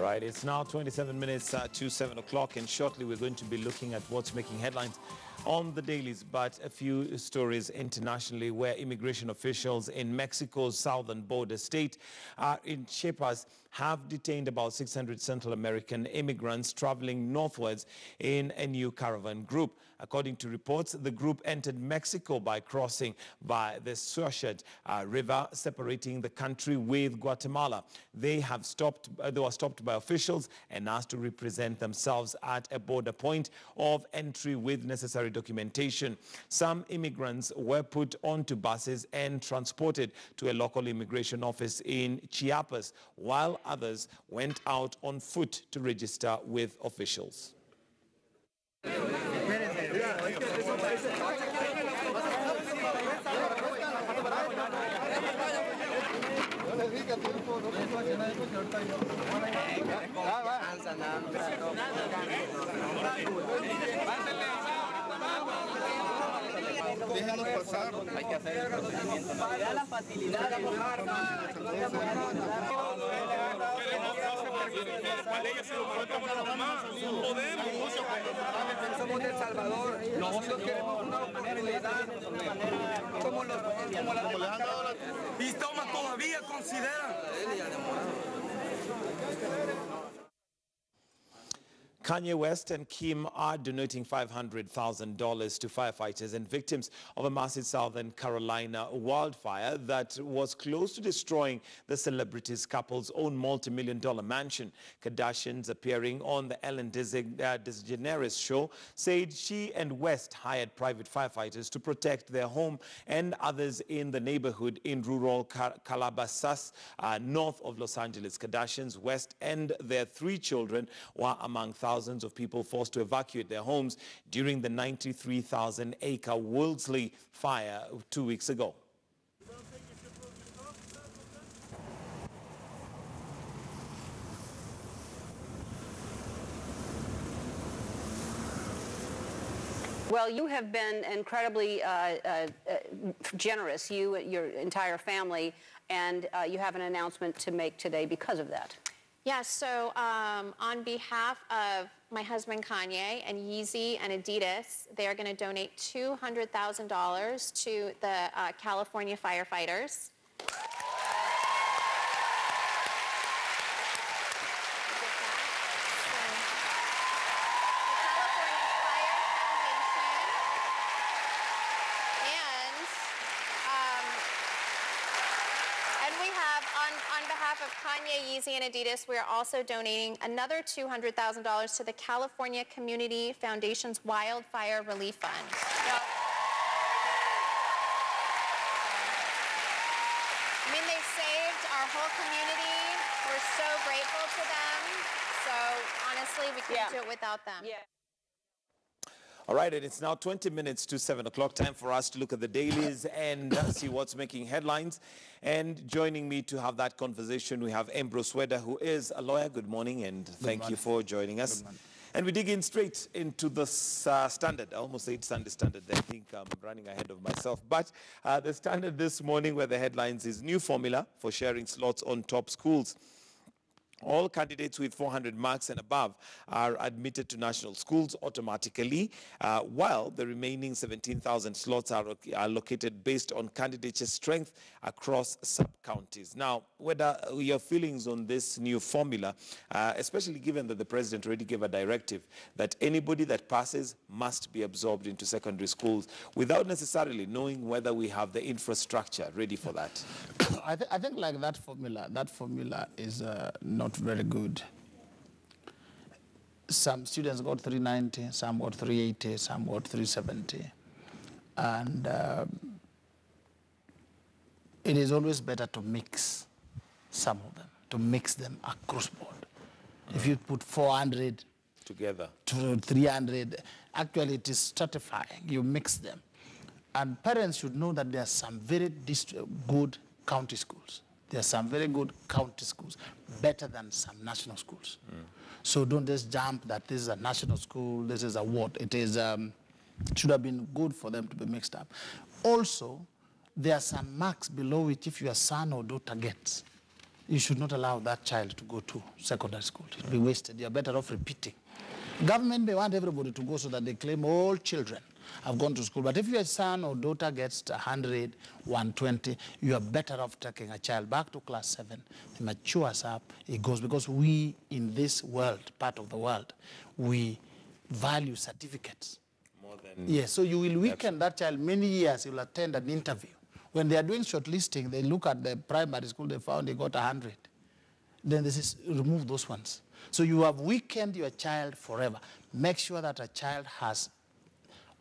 right, it's now 27 minutes to 7 o'clock, and shortly we're going to be looking at what's making headlines on the dailies, but a few stories internationally where immigration officials in Mexico's southern border state in Chiapas have detained about 600 Central American immigrants traveling northwards in a new caravan group. According to reports, the group entered Mexico by crossing by the Suachet River, separating the country with Guatemala. They were stopped by officials and asked to represent themselves at a border point of entry with necessary documentation. Some immigrants were put onto buses and transported to a local immigration office in Chiapas, while others went out on foot to register with officials. Déjanos pasar. Hay que hacer el procedimiento. Da la facilidad a somos de El Salvador. Nosotros queremos una oportunidad como la demás. Y toma todavía considera. Kanye West and Kim are donating $500,000 to firefighters and victims of a massive Southern Carolina wildfire that was close to destroying the celebrities' couple's own multi-million-dollar mansion. Kardashians, appearing on the Ellen DeGeneres show, said she and West hired private firefighters to protect their home and others in the neighborhood in rural Calabasas, north of Los Angeles. Kardashians, West, and their 3 children were among thousands of people forced to evacuate their homes during the 93,000-acre Woolsey fire 2 weeks ago. Well, you have been incredibly generous, you, your entire family, and you have an announcement to make today because of that. Yeah, so on behalf of my husband Kanye and Yeezy and Adidas, they are going to donate $200,000 to the California firefighters. On behalf of Kanye, Yeezy, and Adidas, we are also donating another $200,000 to the California Community Foundation's Wildfire Relief Fund. I mean, they saved our whole community. We're so grateful to them. So honestly, we couldn't do it without them. Yeah. All right, and it's now 20 minutes to 7 o'clock. Time for us to look at the dailies and see what's making headlines. And joining me to have that conversation, we have Ambrose Weda, who is a lawyer. Good morning, and thank you for joining us. And we dig in straight into the Standard. I almost said Sunday Standard. I think I'm running ahead of myself. But the Standard this morning, where the headlines is new formula for sharing slots on top schools. All candidates with 400 marks and above are admitted to national schools automatically, while the remaining 17,000 slots are allocated based on candidature strength across sub-counties. Now, whether your feelings on this new formula, especially given that the president already gave a directive that anybody that passes must be absorbed into secondary schools without necessarily knowing whether we have the infrastructure ready for that. I think like that formula is not very good. Some students got 390, some got 380, some got 370. And it is always better to mix some of them, to mix them across board. If you put 400 together to 300, actually it is stratifying. You mix them. And parents should know that there are some very good county schools. There are some very good county schools, better than some national schools. So don't just jump that this is a national school, this is a what. It is, should have been good for them to be mixed up. Also, there are some marks below which if your son or daughter gets, you should not allow that child to go to secondary school. It will be wasted. You're better off repeating. Government may want everybody to go so that they claim all children have gone to school. But if your son or daughter gets 100, 120, you are better off taking a child back to class 7. He matures up, he goes. Because we, in this world, part of the world, we value certificates. More than... Yes, so you will weaken that child many years. He will attend an interview. When they are doing shortlisting, they look at the primary school, they found they got 100. Then they say, remove those ones. So you have weakened your child forever. Make sure that a child has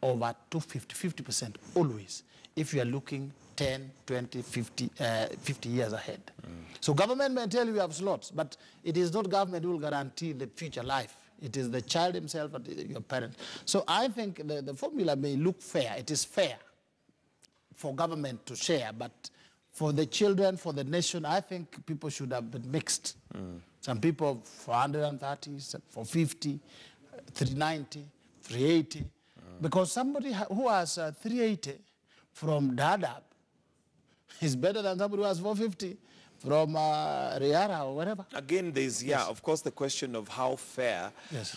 over 50% always, if you are looking 10, 20, 50 years ahead. So government may tell you have slots, but it is not government who will guarantee the future life. It is the child himself and your parents. So I think the formula may look fair. It is fair for government to share, but for the children, for the nation, I think people should have been mixed. Some people for 130, for 50, 390, 380. Because somebody who has 380 from Dadaab is better than somebody who has 450 from Riara or whatever. Again, there's, of course, the question of how fair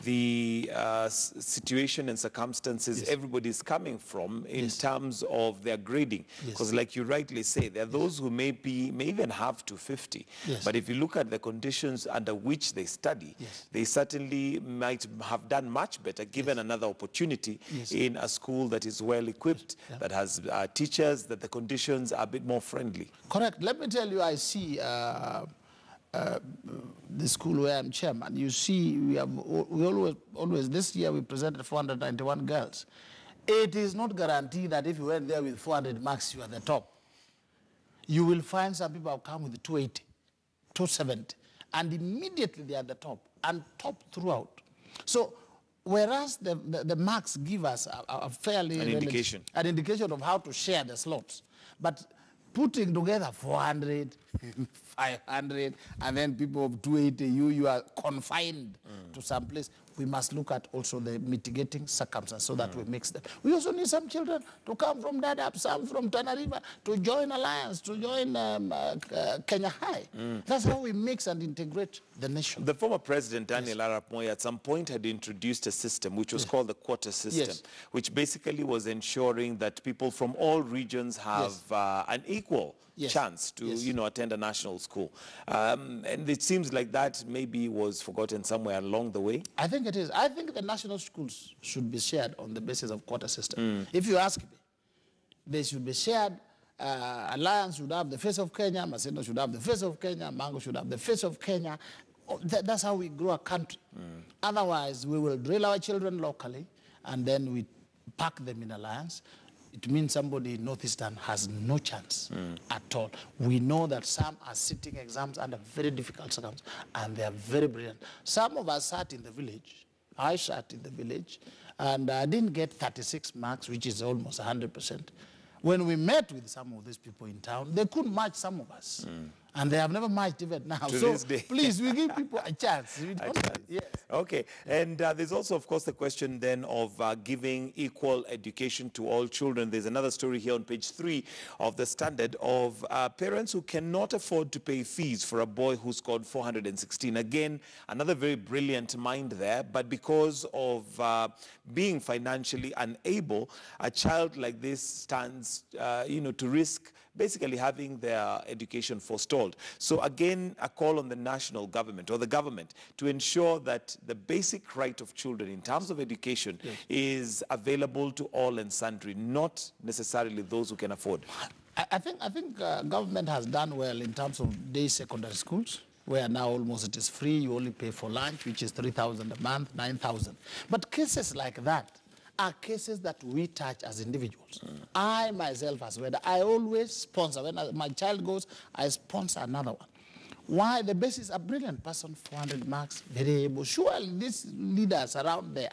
the situation and circumstances everybody is coming from in terms of their grading. Because like you rightly say, there are those who may even have 250. But if you look at the conditions under which they study, they certainly might have done much better given another opportunity in a school that is well equipped, that has teachers, that the conditions are a bit more friendly. Correct. Let me tell you, I see the school where I'm chairman. You see, we always this year we presented 491 girls. It is not guaranteed that if you went there with 400 marks, you are the top. You will find some people have come with 280, 270, and immediately they are the top, and top throughout. So, whereas the marks give us a fairly... An indication. An indication of how to share the slots. But putting together 400, 500, and then people of 280, you are confined to some place. We must look at also the mitigating circumstances so that we mix them. We also need some children to come from Dadaab, some from Tana River, to join Alliance, to join Kenya High. That's how we mix and integrate the nation. The former president, Daniel Arap Moi, at some point had introduced a system which was called the quota system, which basically was ensuring that people from all regions have an equal chance to, attend a national school. And it seems like that maybe was forgotten somewhere along the way. I think it is. I think the national schools should be shared on the basis of quota system. If you ask me, they should be shared. Alliance should have the face of Kenya, Maseno should have the face of Kenya, Mango should have the face of Kenya. That's how we grow a country. Otherwise, we will drill our children locally, and then we pack them in Alliance. It means somebody in Northeastern has no chance at all. We know that some are sitting exams under very difficult circumstances, and they are very brilliant. Some of us sat in the village. I sat in the village, and I didn't get 36 marks, which is almost 100%. When we met with some of these people in town, they couldn't match some of us. And they have never matched even now. To so this day. Please, we give people a chance. Yes. Okay. And there's also, of course, the question then of giving equal education to all children. There's another story here on page 3 of the Standard of parents who cannot afford to pay fees for a boy who scored 416. Again, another very brilliant mind there, but because of being financially unable, a child like this stands, to risk basically having their education forestalled. So again, a call on the national government or the government to ensure that the basic right of children in terms of education is available to all and sundry, not necessarily those who can afford. I think government has done well in terms of day secondary schools, where now almost it is free. You only pay for lunch, which is 3,000 a month, 9,000. But cases like that are cases that we touch as individuals. I myself as well, I always sponsor. When my child goes, I sponsor another one. Why? The best is a brilliant person, 400 marks, very able. Surely these leaders around there,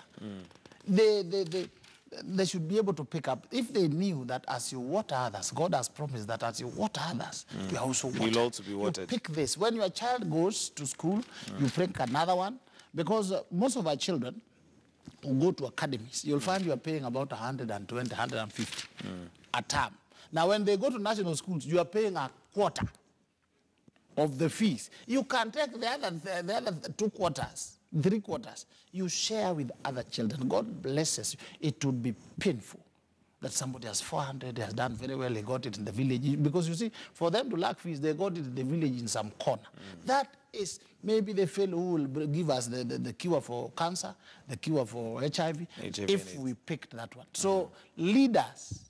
they should be able to pick up. If they knew that as you water others, God has promised that as you water others, you are also watered. You'll also be watered. You pick this. When your child goes to school, you pick another one, because most of our children who go to academies, you'll find you are paying about 120, 150 a term. Now, when they go to national schools, you are paying a quarter of the fees. You can take the other 2 quarters, 3 quarters. You share with other children. God blesses you. It would be painful that somebody has 400, has done very well, he got it in the village. Because you see, for them to lack fees, they got it in the village in some corner. That is maybe the fellow who will give us the cure for cancer, the cure for HIV if we picked that one. So leaders,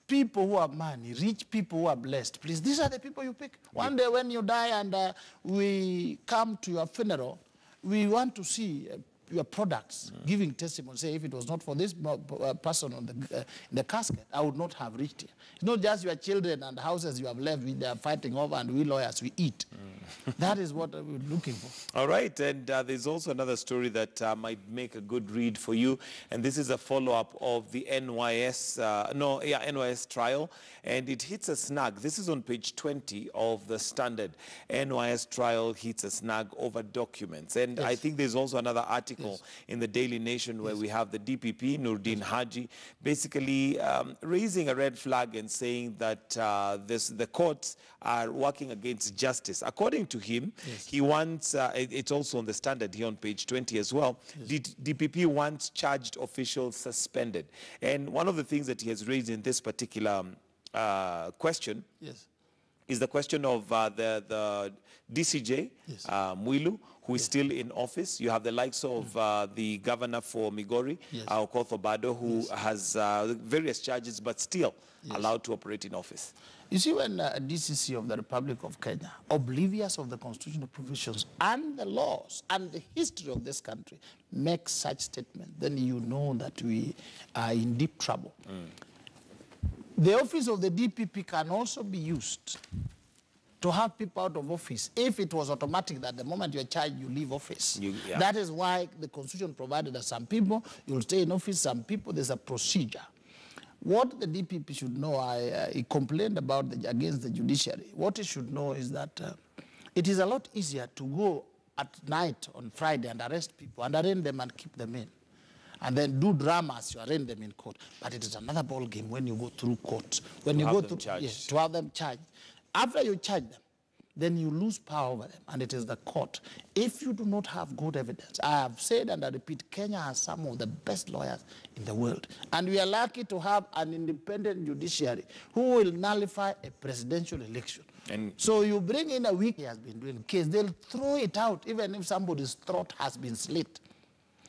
people who have money, rich people who are blessed, please, these are the people you pick. One day when you die and we come to your funeral, we want to see your products giving testimony. Say, if it was not for this person on in the casket, I would not have reached here. It's not just your children and houses you have left, they are fighting over, and we lawyers, we eat. That is what we're looking for. All right, and there's also another story that might make a good read for you, and this is a follow-up of the NYS trial, and it hits a snag. This is on page 20 of the Standard. NYS trial hits a snag over documents, and I think there's also another article in the Daily Nation where we have the DPP, Nurdin Haji, basically raising a red flag and saying that the courts are working against justice. According to him, he wants, it's also on the Standard here on page 20 as well, DPP wants charged officials suspended. And one of the things that he has raised in this particular question is the question of the DCJ, Mwilu, who is still in office. You have the likes of the governor for Migori, Okoth Obado, who has various charges but still allowed to operate in office. You see, when a DCC of the Republic of Kenya, oblivious of the constitutional provisions and the laws and the history of this country, makes such statement, then you know that we are in deep trouble. The office of the DPP can also be used to have people out of office if it was automatic that the moment you're charged, you leave office. That is why the Constitution provided that some people, you'll stay in office, some people, there's a procedure. What the DPP should know, he complained about against the judiciary. What he should know is that it is a lot easier to go at night on Friday and arrest people and arraign them and keep them in, and then do dramas, you arraign them in court. But it is another ball game when you go through court. When you go through, to have them charged. After you charge them, then you lose power over them, and it is the court. If you do not have good evidence, I have said and I repeat, Kenya has some of the best lawyers in the world, and we are lucky to have an independent judiciary who will nullify a presidential election. And so you bring in a week, he has been doing case, they'll throw it out even if somebody's throat has been slit.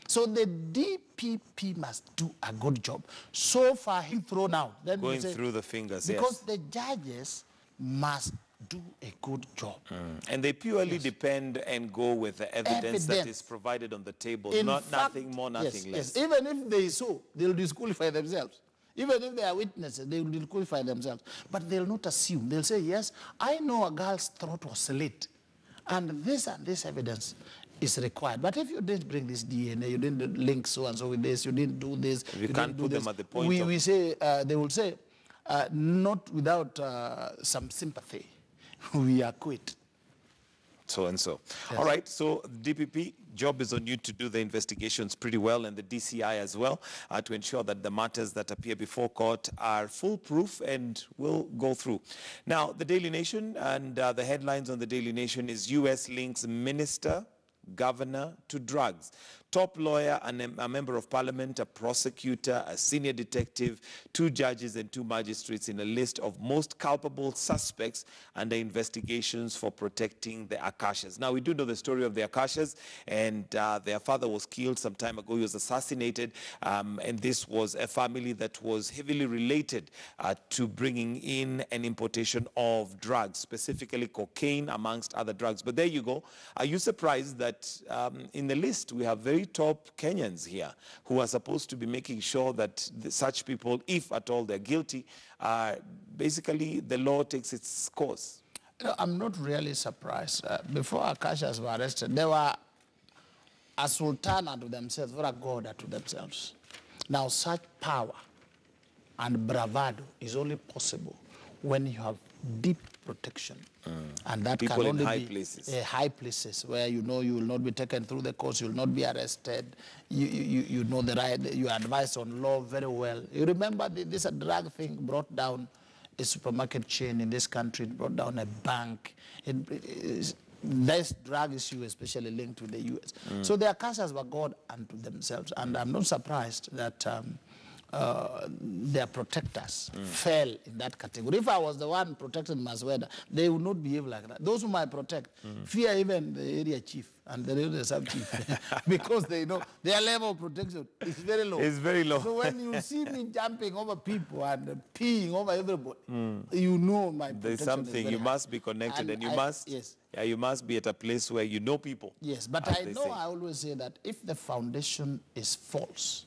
So the DPP must do a good job. So far, he thrown out. Then going through the fingers, because the judges must do a good job. And they purely depend and go with the evidence that is provided on the table, nothing more, nothing less. Even if they so, they'll disqualify themselves. Even if they are witnesses, they will disqualify themselves. But they'll not assume. They'll say, yes, I know a girl's throat was slit, and this evidence is required. But if you didn't bring this DNA, you didn't link so-and-so with this, you didn't do this, you can't put them at the point we say, they will say, not without some sympathy, we are quit. So and so. All right, so DPP, job is on you to do the investigations pretty well, and the DCI as well, to ensure that the matters that appear before court are foolproof and will go through. Now, the Daily Nation, and the headlines on the Daily Nation is U.S. links minister, governor to drugs. Top lawyer and a member of parliament, a prosecutor, a senior detective, 2 judges and 2 magistrates in a list of most culpable suspects under investigations for protecting the Akashas. Now, we do know the story of the Akashas, and their father was killed some time ago. He was assassinated, and this was a family that was heavily related to bringing in an importation of drugs, specifically cocaine, amongst other drugs. But there you go. Are you surprised that in the list we have very top Kenyans here who are supposed to be making sure that such people, if at all they're guilty, basically the law takes its course? I'm not really surprised. Before Akashas were arrested, they were a sultan unto themselves, or a god unto themselves. Now, such power and bravado is only possible when you have deep protection. And that people can only in high be places. High places where you know you will not be taken through the courts, you will not be arrested, you know the right, you advise on law very well. You remember this drug thing brought down a supermarket chain in this country. It brought down a bank. This drug issue especially linked to the U.S. So their cases were God unto themselves. And I'm not surprised that their protectors fell in that category. If I was the one protecting Masweda, they would not behave like that. Those whom I protect fear even the area chief and the area sub-chief because they know their level of protection is very low. It's very low. So when you see me jumping over people and peeing over everybody, you know my protection There's something, you must be connected and you must, yeah, you must be at a place where you know people. Yes, but I know, I always say that if the foundation is false,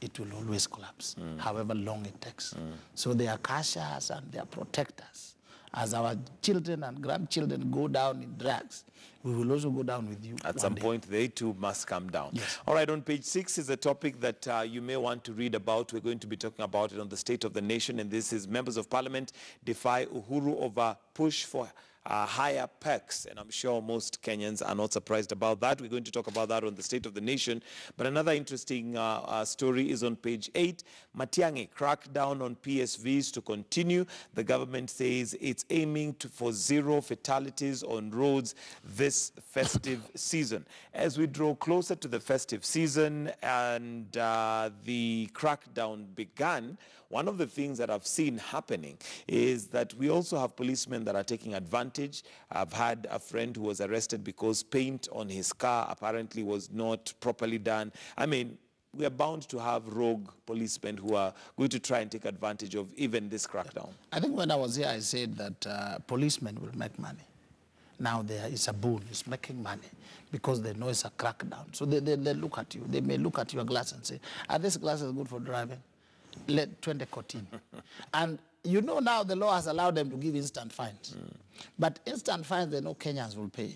it will always collapse, however long it takes. So they are cashers and they are protectors. As our children and grandchildren go down in drugs, we will also go down with you. At some point, they too must come down. Yes. All right, on page 6 is a topic that you may want to read about. We're going to be talking about it on the State of the Nation, and this is members of parliament defy Uhuru over push for higher perks, and I'm sure most Kenyans are not surprised about that. We're going to talk about that on the State of the Nation. But another interesting story is on page 8. Matiang'i crackdown on PSVs to continue. The government says it's aiming for 0 fatalities on roads this festive season. As we draw closer to the festive season and the crackdown began, one of the things that I've seen happening is that we also have policemen that are taking advantage. I've had a friend who was arrested because paint on his car apparently was not properly done. I mean, we are bound to have rogue policemen who are going to try and take advantage of even this crackdown. I think when I was here, I said that policemen will make money. Now there is a boon, it's making money because they know it's a crackdown. So they look at you. They may look at your glass and say, are these glasses good for driving? Let 20 cotin. And you know now the law has allowed them to give instant fines. But instant fines, they know Kenyans will pay.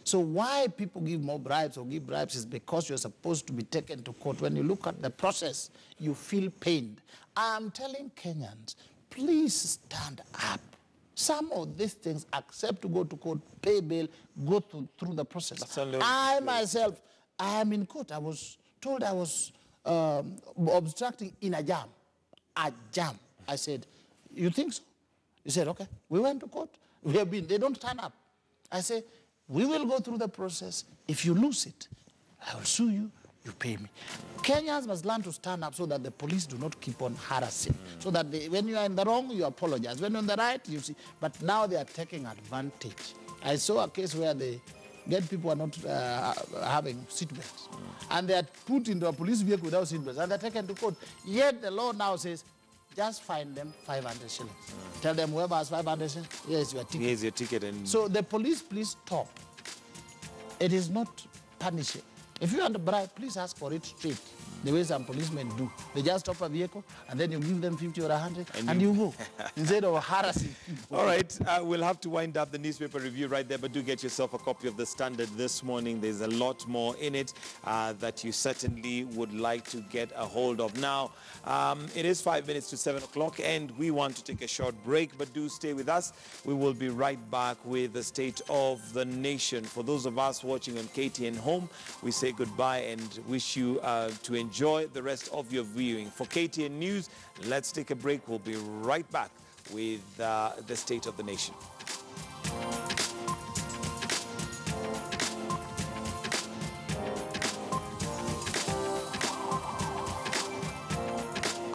So why people give more bribes or give bribes is because you're supposed to be taken to court. When you look at the process, you feel pained. I'm telling Kenyans, please stand up. Some of these things, accept to go to court, pay bail, go through the process. I myself, I am in court. I was told I was obstructing in a jam. A jam. I said, you think so? He said, okay. We went to court. We have been. They don't turn up. I say, we will go through the process. If you lose it, I will sue you. You pay me. Kenyans must learn to stand up so that the police do not keep on harassing. So that when you are in the wrong, you apologize. When you're in the right, you see. But now they are taking advantage. I saw a case where they get people are not having seatbelts. And they are put into a police vehicle without seatbelts. And they're taken to court. Yet the law now says, just fine them 500 shillings. Tell them whoever has 500 shillings, here's your ticket. Here's your ticket. And so the police, please stop. It is not punishing. If you want a bribe, please ask for it straight, the way some policemen do. They just stop a vehicle, and then you give them 50 or 100, and you go, instead of harassing people. All right, we'll have to wind up the newspaper review right there, but do get yourself a copy of the Standard this morning. There's a lot more in it that you certainly would like to get a hold of. Now, it is 5 minutes to 7 o'clock, and we want to take a short break, but do stay with us. We will be right back with the State of the Nation. For those of us watching on KTN Home, we say goodbye and wish you to enjoy the rest of your viewing. For KTN News, let's take a break. We'll be right back with the State of the Nation.